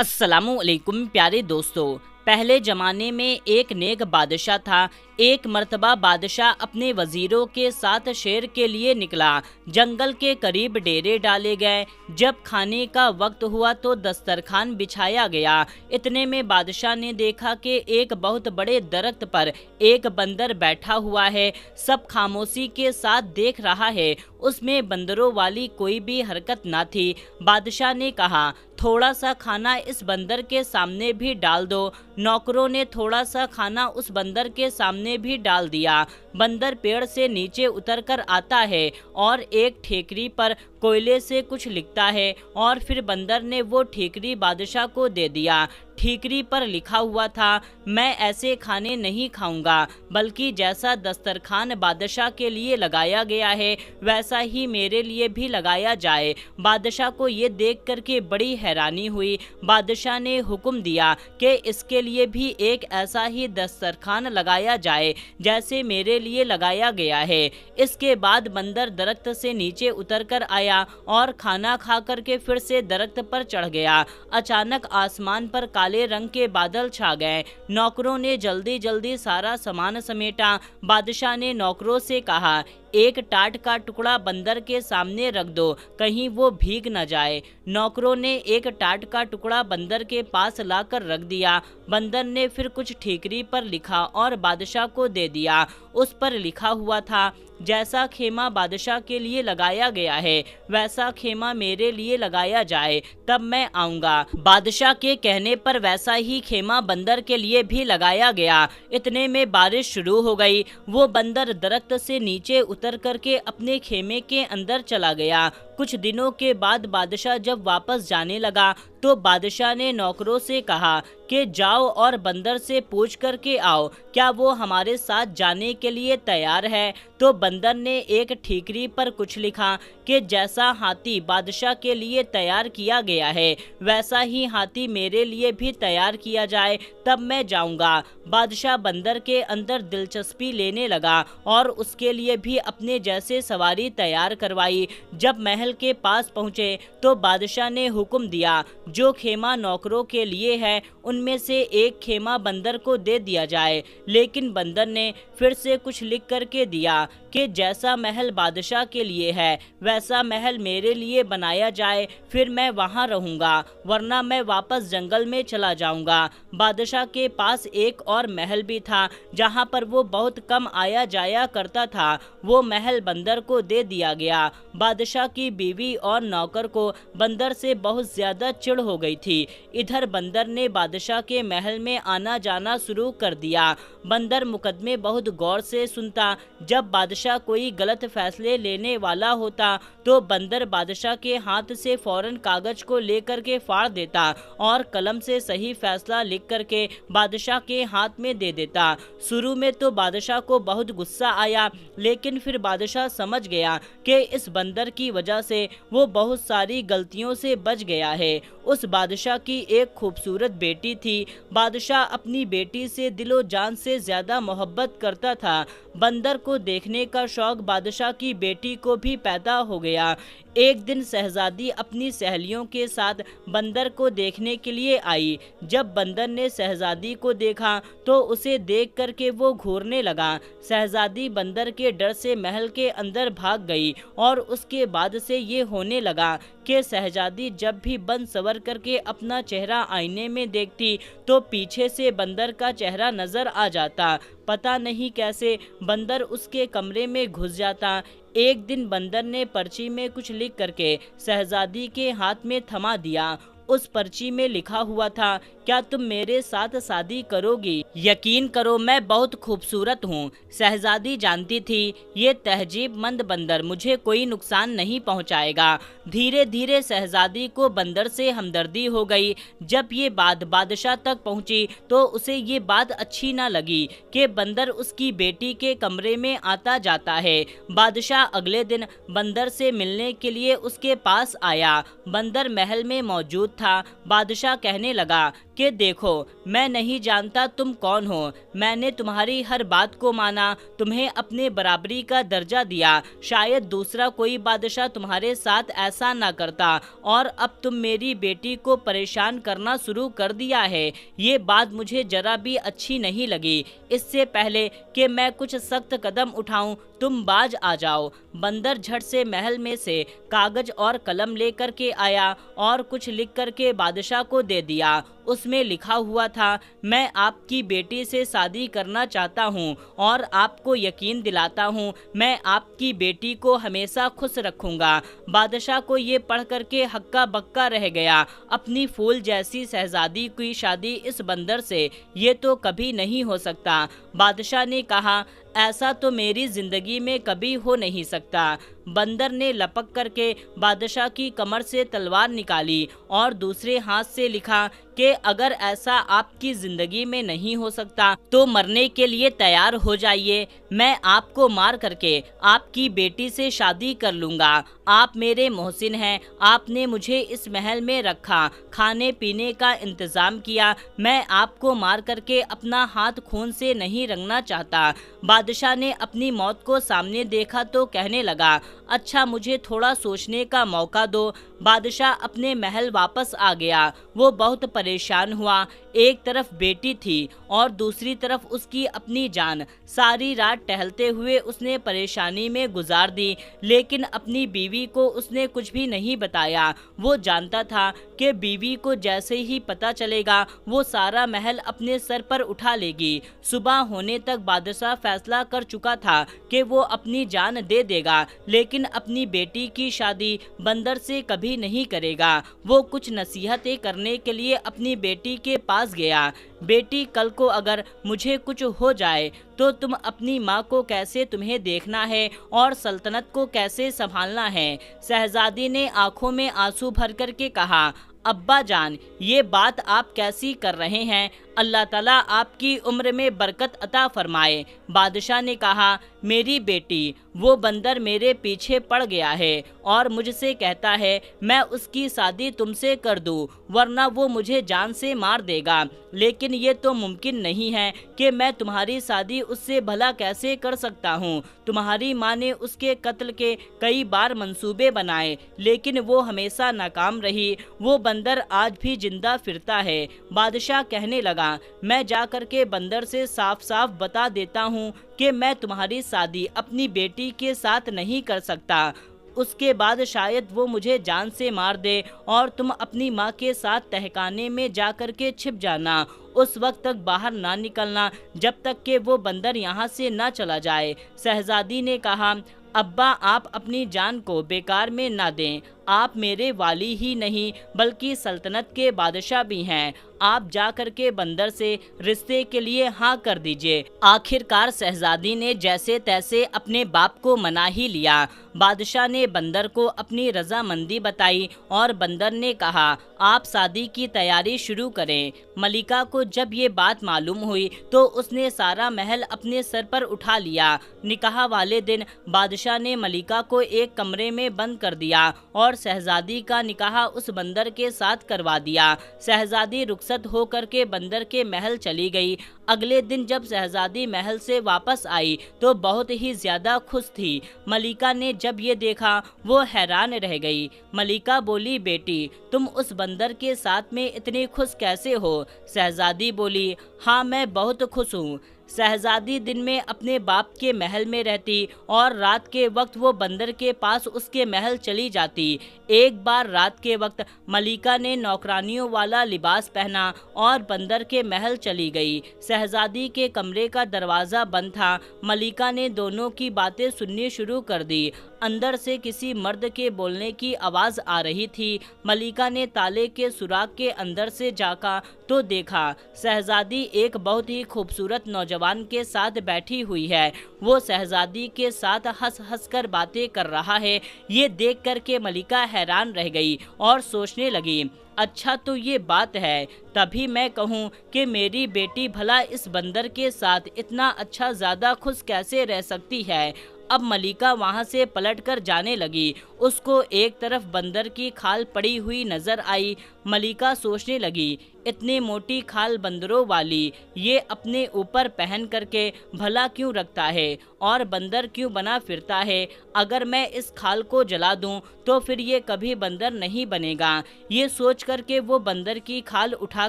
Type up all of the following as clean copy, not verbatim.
अस्सलामु अलैकुम प्यारे दोस्तों। पहले ज़माने में एक नेक बादशाह था। एक मर्तबा बादशाह अपने वज़ीरों के साथ शेर के लिए निकला। जंगल के करीब डेरे डाले गए। जब खाने का वक्त हुआ तो दस्तरखान बिछाया गया। इतने में बादशाह ने देखा कि एक बहुत बड़े दरख्त पर एक बंदर बैठा हुआ है। सब खामोशी के साथ देख रहा है। उसमें बंदरों वाली कोई भी हरकत ना थी। बादशाह ने कहा, थोड़ा सा खाना इस बंदर के सामने भी डाल दो। नौकरों ने थोड़ा सा खाना उस बंदर के सामने भी डाल दिया। बंदर पेड़ से नीचे उतरकर आता है और एक ठेकरी पर कोयले से कुछ लिखता है और फिर बंदर ने वो ठेकरी बादशाह को दे दिया। ठीकरी पर लिखा हुआ था, मैं ऐसे खाने नहीं खाऊंगा, बल्कि जैसा दस्तरखान बादशाह के लिए लगाया गया है वैसा ही मेरे लिए भी लगाया जाए। बादशाह को ये देख करके बड़ी हैरानी हुई। बादशाह ने हुक्म दिया कि इसके लिए भी एक ऐसा ही दस्तरखान लगाया जाए जैसे मेरे लिए लगाया गया है। इसके बाद बंदर दरख्त से नीचे उतर कर आया और खाना खा करके फिर से दरख्त पर चढ़ गया। अचानक आसमान पर काले रंग के बादल छा गए। नौकरों ने जल्दी जल्दी सारा सामान समेटा। बादशाह ने नौकरों से कहा, एक टाट का टुकड़ा बंदर के सामने रख दो, कहीं वो भीग न जाए। नौकरों ने एक टाट का टुकड़ा बंदर के पास लाकर रख दिया। बंदर ने फिर कुछ ठीकरी पर लिखा और बादशाह को दे दिया। उस पर लिखा हुआ था, जैसा खेमा बादशाह के लिए लगाया गया है वैसा खेमा मेरे लिए लगाया जाए, तब मैं आऊँगा। बादशाह के कहने पर वैसा ही खेमा बंदर के लिए भी लगाया गया। इतने में बारिश शुरू हो गई। वो बंदर दरख्त से नीचे उतर करके अपने खेमे के अंदर चला गया। कुछ दिनों के बाद बादशाह जब वापस जाने लगा तो बादशाह ने नौकरों से कहा कि जाओ और बंदर से पूछ करके आओ, क्या वो हमारे साथ जाने के लिए तैयार है। तो बंदर ने एक ठीकरी पर कुछ लिखा कि जैसा हाथी बादशाह के लिए तैयार किया गया है वैसा ही हाथी मेरे लिए भी तैयार किया जाए, तब मैं जाऊंगा। बादशाह बंदर के अंदर दिलचस्पी लेने लगा और उसके लिए भी अपने जैसे सवारी तैयार करवाई। जब महल के पास पहुंचे तो बादशाह ने हुक्म दिया, जो खेमा नौकरों के लिए है उनमें से एक खेमा बंदर को दे दिया जाए। लेकिन बंदर ने फिर से कुछ लिख करके दिया कि जैसा महल बादशाह के लिए है वैसा महल मेरे लिए बनाया जाए, फिर मैं वहां रहूंगा, वरना मैं वापस जंगल में चला जाऊंगा। बादशाह के पास एक और महल भी था जहां पर वो बहुत कम आया जाया करता था। वो महल बंदर को दे दिया गया। बादशाह की बीवी और नौकर को बंदर से बहुत ज्यादा चिढ़ हो गई थी। इधर बंदर ने बादशाह के महल में आना जाना शुरू कर दिया। बंदर मुकदमे बहुत गौर से सुनता। जब बादशाह कोई गलत फैसले लेने वाला होता तो बंदर बादशाह के हाथ से फौरन कागज को लेकर के फाड़ देता और कलम से सही फैसला लिख करके बादशाह के हाथ में दे देता। शुरू में तो बादशाह को बहुत गुस्सा आया, लेकिन फिर बादशाह समझ गया कि इस बंदर की वजह से वो बहुत सारी गलतियों से बच गया है। उस बादशाह की एक खूबसूरत बेटी थी। बादशाह अपनी बेटी से दिलो जान से ज्यादा मोहब्बत करता था। बंदर को देखने का शौक बादशाह की बेटी को भी पैदा हो गया। एक दिन शहजादी अपनी सहेलियों के साथ बंदर को देखने के लिए आई। जब बंदर ने शहजादी को देखा तो उसे देख करके वो घूरने लगा। शहजादी बंदर के डर से महल के अंदर भाग गई और उसके बाद से ये होने लगा कि शहजादी जब भी बन सवर करके अपना चेहरा आईने में देखती तो पीछे से बंदर का चेहरा नजर आ जाता। पता नहीं कैसे बंदर उसके कमरे में घुस जाता। एक दिन बंदर ने पर्ची में कुछ लिख करके शहजादी के हाथ में थमा दिया। उस पर्ची में लिखा हुआ था, क्या तुम मेरे साथ शादी करोगी? यकीन करो मैं बहुत खूबसूरत हूँ। शहजादी जानती थी ये तहजीबमंद बंदर मुझे कोई नुकसान नहीं पहुँचाएगा। धीरे धीरे शहजादी को बंदर से हमदर्दी हो गई। जब ये बात बादशाह तक पहुँची तो उसे ये बात अच्छी ना लगी कि बंदर उसकी बेटी के कमरे में आता जाता है। बादशाह अगले दिन बंदर से मिलने के लिए उसके पास आया। बंदर महल में मौजूद था। बादशाह कहने लगा کہ دیکھو میں نہیں جانتا تم کون ہو، میں نے تمہاری ہر بات کو مانا، تمہیں اپنے برابری کا درجہ دیا، شاید دوسرا کوئی بادشاہ تمہارے ساتھ ایسا نہ کرتا، اور اب تم میری بیٹی کو پریشان کرنا شروع کر دیا ہے۔ یہ بات مجھے ذرا بھی اچھی نہیں لگی۔ اس سے پہلے کہ میں کچھ سخت قدم اٹھاؤں تم باز آ جاؤ۔ بندر جھٹ سے محل میں سے کاغذ اور قلم لے کر کے آیا اور کچھ لکھ کر کے بادشاہ کو دے دیا۔ اس میں لکھا ہوا تھا، میں آپ کی بیٹی سے شادی کرنا چاہتا ہوں اور آپ کو یقین دلاتا ہوں میں آپ کی بیٹی کو ہمیشہ خوش رکھوں گا۔ بادشاہ کو یہ پڑھ کر کے ہکا بکا رہ گیا۔ اپنی پھول جیسی شہزادی کی شادی اس بندر سے، یہ تو کبھی نہیں ہو سکتا۔ بادشاہ نے کہا، ایسا تو میری زندگی میں کبھی ہو نہیں سکتا۔ بندر نے لپک کر کے بادشاہ کی کمر سے تلوار نکالی اور دوسرے ہاتھ سے لکھا کہ اگر ایسا آپ کی زندگی میں نہیں ہو سکتا تو مرنے کے لیے تیار ہو جائیے، میں آپ کو مار کر کے آپ کی بیٹی سے شادی کر لوں گا۔ آپ میرے محسن ہیں، آپ نے مجھے اس محل میں رکھا، کھانے پینے کا انتظام کیا، میں آپ کو مار کر کے اپنا ہاتھ خون سے نہیں رنگنا چاہتا۔ بادشاہ نے اپنی موت کو سامنے دیکھا تو کہنے لگا، اچھا مجھے تھوڑا سوچنے کا موقع دو۔ بادشاہ اپنے محل واپس آ گیا۔ وہ بہت پریشان ہوا، ایک طرف بیٹی تھی اور دوسری طرف اس کی اپنی جان۔ ساری رات ٹہلتے ہوئے اس نے پریشانی میں گزار دی، لیکن اپنی بیوی کو اس نے کچھ بھی نہیں بتایا۔ وہ جانتا تھا کہ بیوی کو جیسے ہی پتہ چلے گا وہ سارا محل اپنے سر پر اٹھا لے گی۔ صبح ہونے تک بادشاہ فیصلہ کر چکا تھا کہ وہ اپنی جان دے دے گا، لیکن اپنی بیٹی کی شادی بندر سے کبھی نہیں کرے گا۔ وہ کچھ نصیحتیں کرنے کے لیے اپنی بیٹی کے پاس گیا۔ بیٹی، کل کو اگر مجھے کچھ ہو جائے تو تم اپنی ماں کو کیسے تمہیں دیکھنا ہے اور سلطنت کو کیسے سنبھالنا ہے؟ شہزادی نے آنکھوں میں آنسو بھر کر کے کہا، ابا جان، یہ بات آپ کیسی کر رہے ہیں؟ اللہ تعالیٰ آپ کی عمر میں برکت عطا فرمائے۔ بادشاہ نے کہا، میری بیٹی، وہ بندر میرے پیچھے پڑ گیا ہے اور مجھ سے کہتا ہے میں اس کی شادی تم سے کر دوں ورنہ وہ مجھے جان سے مار دے گا، لیکن یہ تو ممکن نہیں ہے کہ میں تمہاری شادی اس سے بھلا کیسے کر سکتا ہوں؟ تمہاری ماں نے اس کے قتل کے کئی بار منصوبے بنائے لیکن وہ ہمیشہ ناکام رہی۔ وہ بندر آج بھی زندہ پھرتا ہے۔ بادشاہ کہنے لگا، میں جا کر کے بندر سے صاف صاف بتا دیتا ہوں کہ میں تمہاری شادی اپنی بیٹی کے ساتھ نہیں کر سکتا، اس کے بعد شاید وہ مجھے جان سے مار دے اور تم اپنی ماں کے ساتھ تہخانے میں جا کر کے چھپ جانا، اس وقت تک باہر نہ نکلنا جب تک کہ وہ بندر یہاں سے نہ چلا جائے۔ شہزادی نے کہا، ابا آپ اپنی جان کو بیکار میں نہ دیں، آپ میرے والی ہی نہیں بلکہ سلطنت کے بادشاہ بھی ہیں، آپ جا کر کے بندر سے رشتے کے لیے ہاں کر دیجئے۔ آخر کار شہزادی نے جیسے تیسے اپنے باپ کو منا ہی لیا۔ بادشاہ نے بندر کو اپنی رضامندی بتائی اور بندر نے کہا، آپ شادی کی تیاری شروع کریں۔ ملکہ کو جب یہ بات معلوم ہوئی تو اس نے سارا محل اپنے سر پر اٹھا لیا۔ نکاح والے دن بادشاہ نے ملکہ کو ایک کمرے میں بند کر دیا اور شہزادی کا نکاح اس بندر کے ساتھ کروا دیا۔ شہزادی رخصت ہو کر کے بندر کے محل چلی گئی۔ اگلے دن جب شہزادی محل سے واپس آئی تو بہت ہی زیادہ خوش تھی۔ ملکہ نے جب یہ دیکھا وہ حیران رہ گئی۔ ملکہ بولی، بیٹی تم اس بندر کے ساتھ میں اتنی خوش کیسے ہو؟ شہزادی بولی، ہاں میں بہت خوش ہوں۔ شہزادی دن میں اپنے باپ کے محل میں رہتی اور رات کے وقت وہ بندر کے پاس اس کے محل چلی جاتی۔ ایک بار رات کے وقت ملکہ نے نوکرانیوں والا لباس پہنا اور بندر کے محل چلی گئی۔ شہزادی کے کمرے کا دروازہ بند تھا۔ ملکہ نے دونوں کی باتیں سننی شروع کر دی۔ اندر سے کسی مرد کے بولنے کی آواز آ رہی تھی۔ ملکہ نے تالے کے سوراخ کے اندر سے جھانکا تو دیکھا شہزادی ایک بہت ہی خوبصورت نوجوان کے ساتھ بیٹھی ہوئی ہے۔ وہ شہزادی کے ساتھ ہنس ہنس کر باتیں کر رہا ہے۔ یہ دیکھ کر کے ملکہ حیران رہ گئی اور سوچنے لگی، اچھا تو یہ بات ہے، تبھی میں کہوں کہ میری بیٹی بھلا اس بندر کے ساتھ اتنا اچھا زیادہ خوش کیسے رہ سکتی ہے۔ اب ملکہ وہاں سے پلٹ کر جانے لگی۔ اس کو ایک طرف بندر کی کھال پڑی ہوئی نظر آئی، मलिका सोचने लगी, इतनी मोटी खाल बंदरों वाली ये अपने ऊपर पहन करके भला क्यों रखता है और बंदर क्यों बना फिरता है। अगर मैं इस खाल को जला दूं तो फिर ये कभी बंदर नहीं बनेगा। ये सोच करके वो बंदर की खाल उठा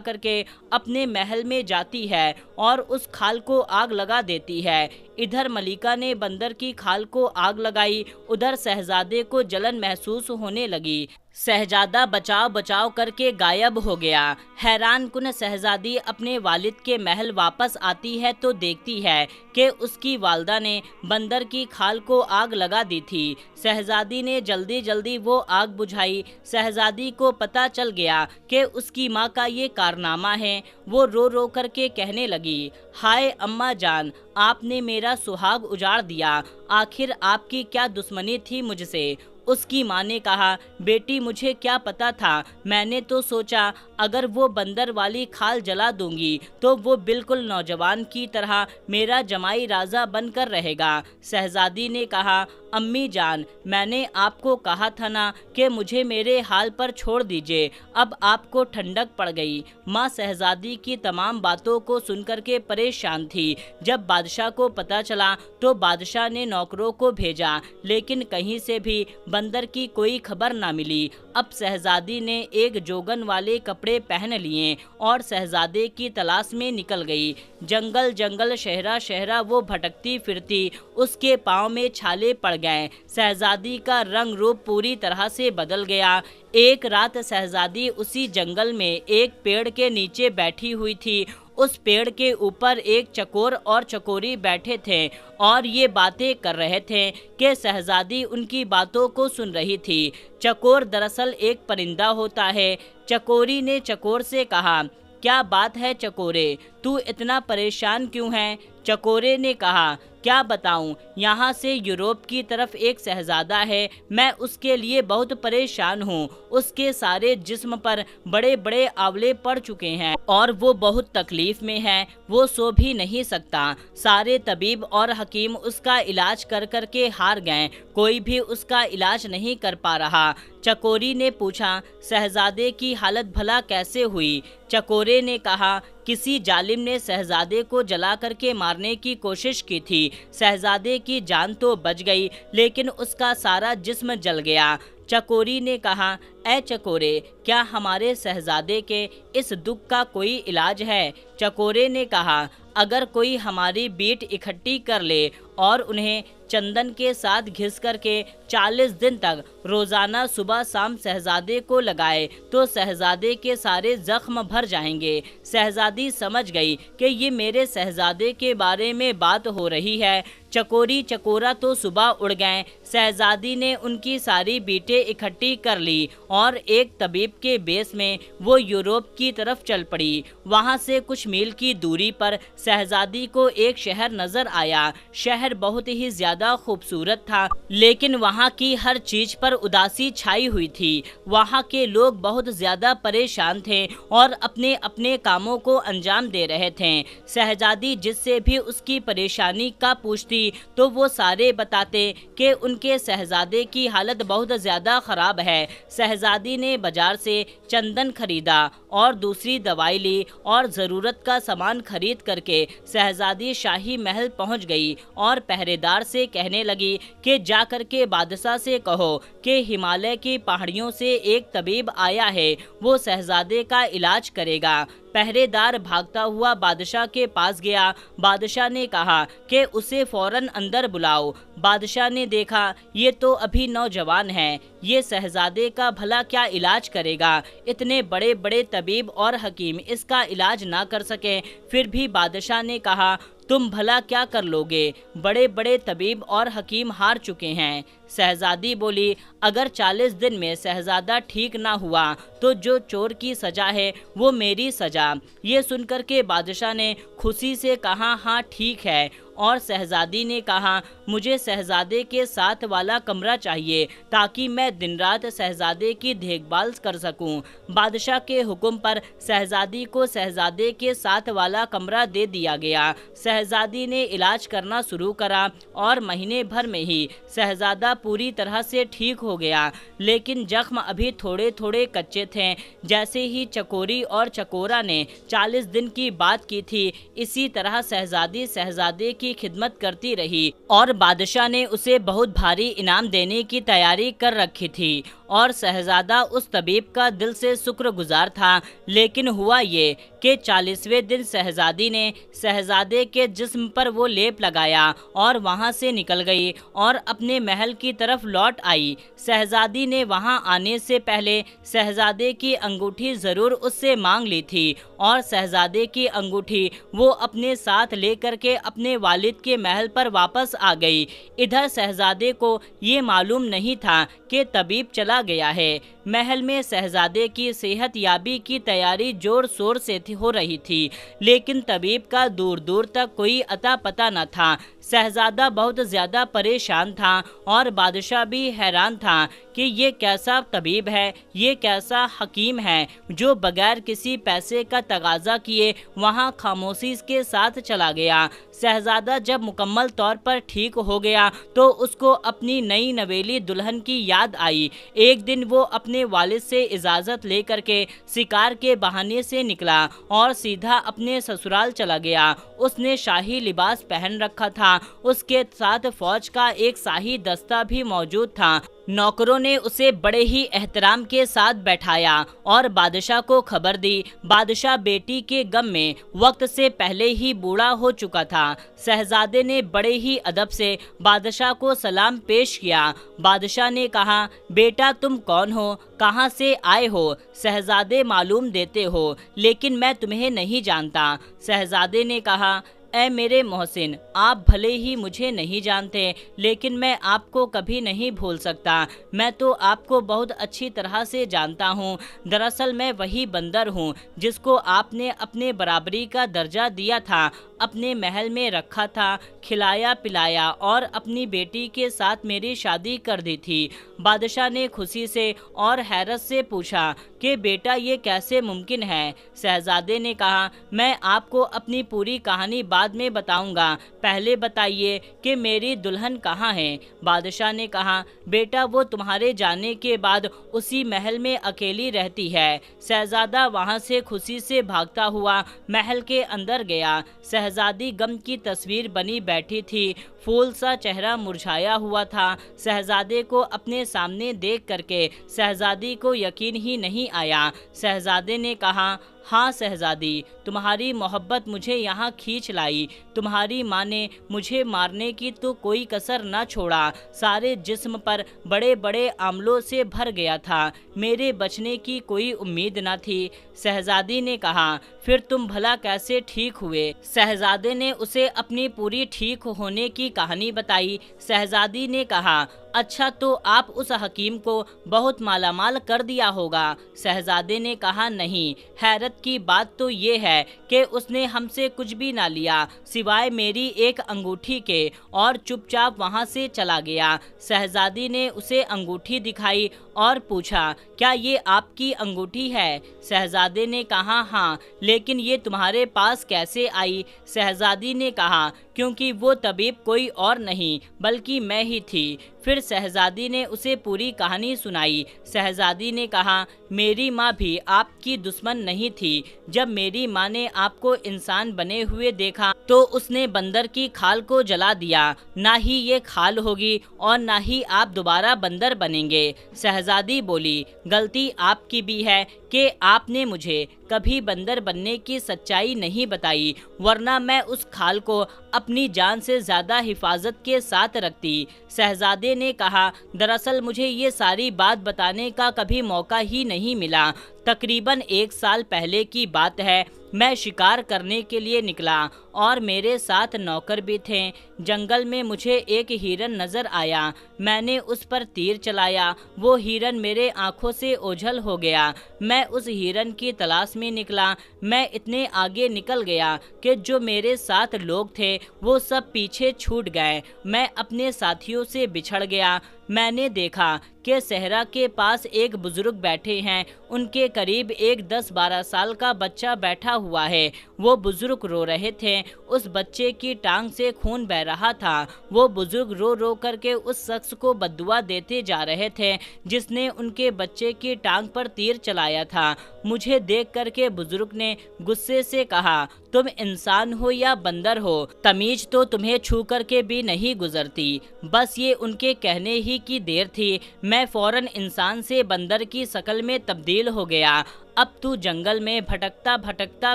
करके अपने महल में जाती है और उस खाल को आग लगा देती है। इधर मलिका ने बंदर की खाल को आग लगाई, उधर शहजादे को जलन महसूस होने लगी। शहजादा बचाव बचाव करके गायब हो गया। हैरान कुन शहजादी अपने वालिद के महल वापस आती है तो देखती है कि उसकी वालदा ने बंदर की खाल को आग लगा दी थी। शहजादी ने जल्दी जल्दी वो आग बुझाई। शहजादी को पता चल गया कि उसकी माँ का ये कारनामा है। वो रो रो करके कहने लगी, हाय अम्मा जान, आपने मेरा सुहाग उजाड़ दिया। आखिर आपकी क्या दुश्मनी थी मुझसे। उसकी माँ ने कहा, बेटी मुझे क्या पता था, मैंने तो सोचा अगर वो बंदर वाली खाल जला दूंगी तो वो बिल्कुल नौजवान की तरह मेरा जमाई राजा बनकर रहेगा। शहजादी ने कहा, अम्मी जान, मैंने आपको कहा था ना कि मुझे मेरे हाल पर छोड़ दीजिए, अब आपको ठंडक पड़ गई। माँ शहजादी की तमाम बातों को सुनकर के परेशान थी। जब बादशाह को पता चला तो बादशाह ने नौकरों को भेजा, लेकिन कहीं से भी बंदर की कोई खबर ना मिली। अब शहजादी ने एक जोगन वाले कपड़े पहन लिए और शहजादे की तलाश में निकल गई। जंगल जंगल शहरा शहरा वो भटकती फिरती, उसके पाँव में छाले पड़ गए। शहजादी का रंग रूप पूरी तरह से बदल गया। एक रात शहजादी उसी जंगल में एक पेड़ के नीचे बैठी हुई थी। उस पेड़ के ऊपर एक चकोर और चकोरी बैठे थे और ये बातें कर रहे थे कि शहजादी उनकी बातों को सुन रही थी। चकोर दरअसल एक परिंदा होता है। चकोरी ने चकोर से कहा, क्या बात है चकोरे, तू इतना परेशान क्यों है। चकोरे ने कहा, क्या बताऊं, यहाँ से यूरोप की तरफ एक शहजादा है, मैं उसके लिए बहुत परेशान हूँ। उसके सारे जिस्म पर बड़े बड़े आंवले पड़ चुके हैं और वो बहुत तकलीफ में है, वो सो भी नहीं सकता। सारे तबीब और हकीम उसका इलाज कर कर के हार गए, कोई भी उसका इलाज नहीं कर पा रहा। चकोरी ने पूछा, शहजादे की हालत भला कैसे हुई। चकोरे ने कहा, किसी जालिम ने शहजादे को जला करके मारने की कोशिश की थी। शहजादे की जान तो बच गई, लेकिन उसका सारा जिस्म जल गया। चकोरी ने कहा, ऐ चकोरे, क्या हमारे शहजादे के इस दुख का कोई इलाज है। चकोरे ने कहा, अगर कोई हमारी बीट इकट्ठी कर ले और उन्हें चंदन के साथ घिस करके 40 दिन तक रोजाना सुबह शाम शहजादे को लगाए तो शहजादे के सारे जख्म भर जाएंगे। शहजादी समझ गई कि ये मेरे शहजादे के बारे में बात हो रही है। चकोरी चकोरा तो सुबह उड़ गए। शहजादी ने उनकी सारी बीटें इकट्ठी कर ली और एक तबीब के बेस में वो यूरोप की तरफ चल पड़ी। वहाँ से कुछ मील की दूरी पर शहजादी को एक शहर नजर आया। शहर बहुत ही ज्यादा खूबसूरत था, लेकिन वहाँ की हर चीज पर उदासी छाई हुई थी। वहाँ के लोग बहुत ज्यादा परेशान थे और अपने अपने कामों को अंजाम दे रहे थे। शहजादी जिससे भी उसकी परेशानी का पूछती तो वो सारे बताते कि उनके शहजादे की हालत बहुत ज्यादा खराब है। शहजादी ने बाजार से चंदन खरीदा और दूसरी दवाई ली और ज़रूरत का सामान खरीद करके शहजादी शाही महल पहुंच गई और पहरेदार से कहने लगी कि जा करके बादशाह से कहो कि हिमालय की पहाड़ियों से एक तबीब आया है, वो शहजादे का इलाज करेगा। पहरेदार भागता हुआ बादशाह के पास गया। बादशाह ने कहा कि उसे फौरन अंदर बुलाओ। बादशाह ने देखा ये तो अभी नौजवान है, ये शहजादे का भला क्या इलाज करेगा। इतने बड़े बड़े तबीब और हकीम इसका इलाज ना कर सके। फिर भी बादशाह ने कहा, तुम भला क्या कर लोगे, बड़े बड़े तबीब और हकीम हार चुके हैं। शहजादी बोली, अगर 40 दिन में शहजादा ठीक ना हुआ तो जो चोर की सजा है वो मेरी सजा। ये सुनकर के बादशाह ने खुशी से कहा, हाँ ठीक है। और शहजादी ने कहा, मुझे शहजादे के साथ वाला कमरा चाहिए ताकि मैं दिन रात शहजादे की देखभाल कर सकूं। बादशाह के हुक्म पर शहजादी को शहजादे के साथ वाला कमरा दे दिया गया। शहजादी ने इलाज करना शुरू करा और महीने भर में ही शहजादा पूरी तरह से ठीक हो गया, लेकिन जख्म अभी थोड़े थोड़े कच्चे थे। जैसे ही चकोरी और चकोरा ने 40 दिन की बात की थी, इसी तरह शहजादी शहजादे की खिदमत करती रही और बादशाह ने उसे बहुत भारी इनाम देने की तैयारी कर रखी थी और शहजादा उस तबीब का दिल से शुक्रगुजार था। लेकिन हुआ ये कि 40वें दिन शहजादी ने शहजादे के जिस्म पर वो लेप लगाया और वहाँ से निकल गई और अपने महल की तरफ लौट आई। शहजादी ने वहाँ आने से पहले शहजादे की अंगूठी ज़रूर उससे मांग ली थी और शहजादे की अंगूठी वो अपने साथ लेकर के अपने वालिद के महल पर वापस आ गई। इधर शहजादे को ये मालूम नहीं था कि तबीब चला गया है। महल में शहजादे की सेहत याबी की तैयारी जोर शोर से हो रही थी, लेकिन तबीब का दूर दूर तक कोई अता पता न था। शहजादा बहुत ज़्यादा परेशान था और बादशाह भी हैरान था कि ये कैसा तबीब है, ये कैसा हकीम है जो बगैर किसी पैसे का तगाज़ा किए वहाँ खामोशी के साथ चला गया। शहजादा जब मुकम्मल तौर पर ठीक हो गया तो उसको अपनी नई नवेली दुल्हन की याद आई। एक दिन वो अपने वालिद से इजाज़त लेकर के शिकार के बहाने से निकला और सीधा अपने ससुराल चला गया। उसने शाही लिबास पहन रखा था, उसके साथ फौज का एक शाही दस्ता भी मौजूद था। नौकरों ने उसे बड़े ही एहतराम के साथ बैठाया और बादशाह को खबर दी। बादशाह बेटी के गम में वक्त से पहले ही बूढ़ा हो चुका था। शहजादे ने बड़े ही अदब से बादशाह को सलाम पेश किया। बादशाह ने कहा, बेटा तुम कौन हो, कहाँ से आए हो? शहजादे मालूम देते हो, लेकिन मैं तुम्हें नहीं जानता। शहजादे ने कहा, ऐ मेरे मोहसिन, आप भले ही मुझे नहीं जानते, लेकिन मैं आपको कभी नहीं भूल सकता। मैं तो आपको बहुत अच्छी तरह से जानता हूँ। दरअसल मैं वही बंदर हूँ जिसको आपने अपने बराबरी का दर्जा दिया था, अपने महल में रखा था, खिलाया पिलाया और अपनी बेटी के साथ मेरी शादी कर दी थी। बादशाह ने खुशी से और हैरत से पूछा कि बेटा ये कैसे मुमकिन है? शहजादे ने कहा, मैं आपको अपनी पूरी कहानी बाद में बताऊंगा, पहले बताइए कि मेरी दुल्हन कहाँ है? बादशाह ने कहा, बेटा वो तुम्हारे जाने के बाद उसी महल में अकेली रहती है। शहजादा वहाँ से खुशी से भागता हुआ महल के अंदर गया। शहजादी गम की तस्वीर बनी बैठी थी, फूल सा चेहरा मुरझाया हुआ था। शहजादे को अपने सामने देख करके शहजादी को यकीन ही नहीं आया। शहजादे ने कहा, हाँ शहजादी, तुम्हारी मोहब्बत मुझे यहाँ खींच लाई। तुम्हारी माँ ने मुझे मारने की तो कोई कसर न छोड़ा, सारे जिस्म पर बड़े बड़े आंवलों से भर गया था, मेरे बचने की कोई उम्मीद न थी। शहजादी ने कहा, फिर तुम भला कैसे ठीक हुए? शहजादे ने उसे अपनी पूरी ठीक होने की कहानी बताई। शहजादी ने कहा, अच्छा तो आप उस हकीम को बहुत मालामाल कर दिया होगा। शहजादे ने कहा, नहीं, हैरत की बात तो ये है कि उसने हमसे कुछ भी ना लिया सिवाय मेरी एक अंगूठी के और चुपचाप वहाँ से चला गया। शहजादी ने उसे अंगूठी दिखाई और पूछा, क्या ये आपकी अंगूठी है? शहजादे ने कहा, हाँ, लेकिन ये तुम्हारे पास कैसे आई? शहजादी ने कहा, क्योंकि वो तबीब कोई और नहीं बल्कि मैं ही थी। फिर शहजादी ने उसे पूरी कहानी सुनाई। शहजादी ने कहा, मेरी माँ भी आपकी दुश्मन नहीं थी। जब मेरी माँ ने आपको इंसान बने हुए देखा तो उसने बंदर की खाल को जला दिया। ना ही ये खाल होगी और ना ही आप दोबारा बंदर बनेंगे। शहजादी बोली, गलती आपकी भी है कि आपने मुझे कभी बंदर बनने की सच्चाई नहीं बताई, वरना मैं उस खाल को अपनी जान से ज़्यादा हिफाजत के साथ रखती। शहजादे ने कहा, दरअसल मुझे ये सारी बात बताने का कभी मौका ही नहीं मिला। तकरीबन 1 साल पहले की बात है। मैं शिकार करने के लिए निकला और मेरे साथ नौकर भी थे। जंगल में मुझे एक हिरन नज़र आया। मैंने उस पर तीर चलाया। वो हिरन मेरे आंखों से ओझल हो गया। मैं उस हिरन की तलाश में निकला। मैं इतने आगे निकल गया कि जो मेरे साथ लोग थे वो सब पीछे छूट गए। मैं अपने साथियों से बिछड़ गया। मैंने देखा कि सहरा के पास एक बुजुर्ग बैठे हैं। उनके करीब एक 10-12 साल का बच्चा बैठा हुआ है। वो बुजुर्ग रो रहे थे। उस बच्चे की टांग से खून बह रहा था। वो बुजुर्ग रो रो करके उस शख्स शख्स को बद्दुआ देते जा रहे थे जिसने उनके बच्चे की टांग पर तीर चलाया था। मुझे देख करके बुजुर्ग ने गुस्से से कहा, तुम इंसान हो या बंदर हो, तमीज तो तुम्हें छू करके भी नहीं गुजरती। बस ये उनके कहने ही की देर थी, मैं फौरन इंसान से बंदर की शक्ल में तब्दील हो गया। अब तू जंगल में भटकता भटकता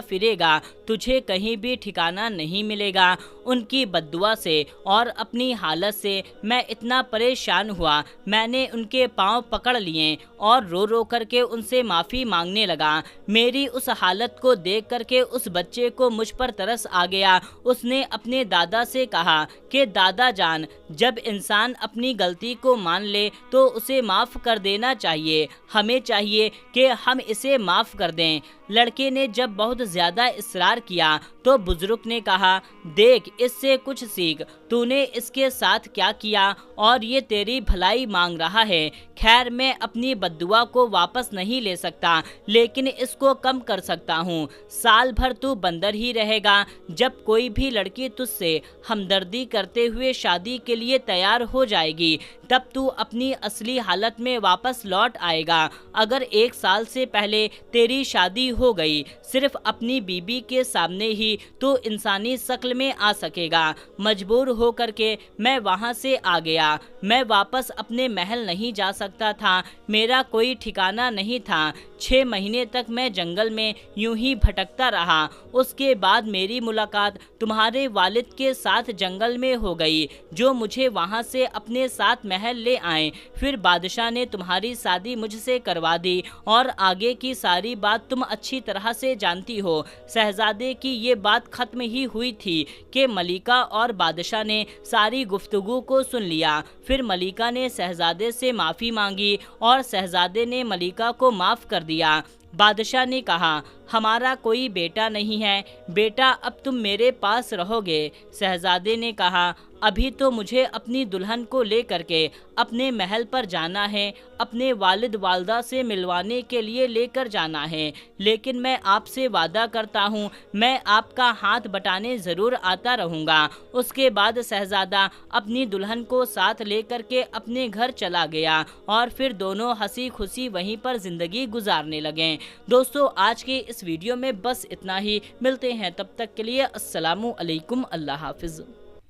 फिरेगा, तुझे कहीं भी ठिकाना नहीं मिलेगा। उनकी बद्दुआ से और अपनी हालत से मैं इतना परेशान हुआ, मैंने उनके पांव पकड़ लिए और रो रो करके उनसे माफ़ी मांगने लगा। मेरी उस हालत को देख करके उस बच्चे को मुझ पर तरस आ गया। उसने अपने दादा से कहा कि दादा जान, जब इंसान अपनी गलती को मान ले तो उसे माफ़ कर देना चाहिए, हमें चाहिए कि हम इसे माफ़ कर दें। लड़के ने जब बहुत ज़्यादा इसरार किया तो बुजुर्ग ने कहा, देख इससे कुछ सीख, तूने इसके साथ क्या किया और ये तेरी भलाई मांग रहा है। खैर मैं अपनी बद्दुआ को वापस नहीं ले सकता, लेकिन इसको कम कर सकता हूँ। साल भर तू बंदर ही रहेगा। जब कोई भी लड़की तुझसे हमदर्दी करते हुए शादी के लिए तैयार हो जाएगी तब तू अपनी असली हालत में वापस लौट आएगा। अगर 1 साल से पहले तेरी शादी हो गई, सिर्फ अपनी बीबी के सामने ही तो इंसानी शक्ल में आ सकेगा। मजबूर हो करके मैं वहाँ से आ गया। मैं वापस अपने महल नहीं जा सकता था, मेरा कोई ठिकाना नहीं था। 6 महीने तक मैं जंगल में यूं ही भटकता रहा। उसके बाद मेरी मुलाकात तुम्हारे वालिद के साथ जंगल में हो गई, जो मुझे वहाँ से अपने साथ महल ले आए। फिर बादशाह ने तुम्हारी शादी मुझसे करवा दी और आगे की सारी बात तुम अच्छी तरह से जानती हो। शहजादे की ये बात खत्म ही हुई थी कि मलिका और बादशाह ने सारी गुफ्तगू को सुन लिया। फिर मलिका ने शहजादे से माफ़ी मांगी और शहजादे ने मलिका को माफ़ कर दिया। बादशाह ने कहा, हमारा कोई बेटा नहीं है, बेटा अब तुम मेरे पास रहोगे। शहजादे ने कहा, अभी तो मुझे अपनी दुल्हन को लेकर के अपने महल पर जाना है, अपने वालिद वालदा से मिलवाने के लिए लेकर जाना है, लेकिन मैं आपसे वादा करता हूँ मैं आपका हाथ बटाने ज़रूर आता रहूँगा। उसके बाद शहजादा अपनी दुल्हन को साथ लेकर के अपने घर चला गया और फिर दोनों हंसी खुशी वहीं पर ज़िंदगी गुजारने लगे। दोस्तों आज के इस वीडियो में बस इतना ही, मिलते हैं तब तक के लिए अस्सलामु अलैकुम, अल्लाह हाफिज़।